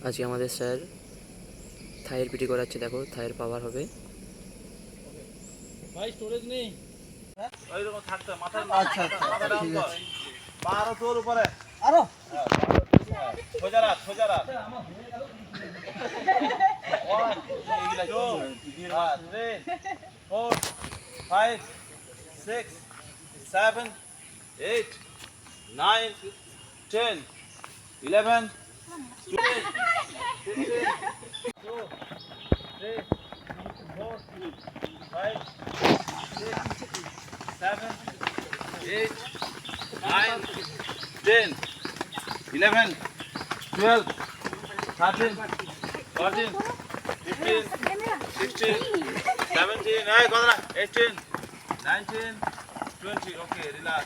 আজকে আমাদের sir থাইয়ের PT করাচ্ছে, দেখো থাইয়ের পাওয়ার হবে। ভাই স্টোরেজ নেই। ওই রকম থাকতে মাথা আচ্ছা আচ্ছা মাথা ডাউন ঠিক কর। আছে। পারো তোর উপরে। আরো সোজা রাখ, সোজা রাখ। 1 2 3 4 5 6 7 8 9 10 11 12 15 2 3 4 5 6 7 8 9 10 11 12 13 14 15 16 17 18 19 20 okay relax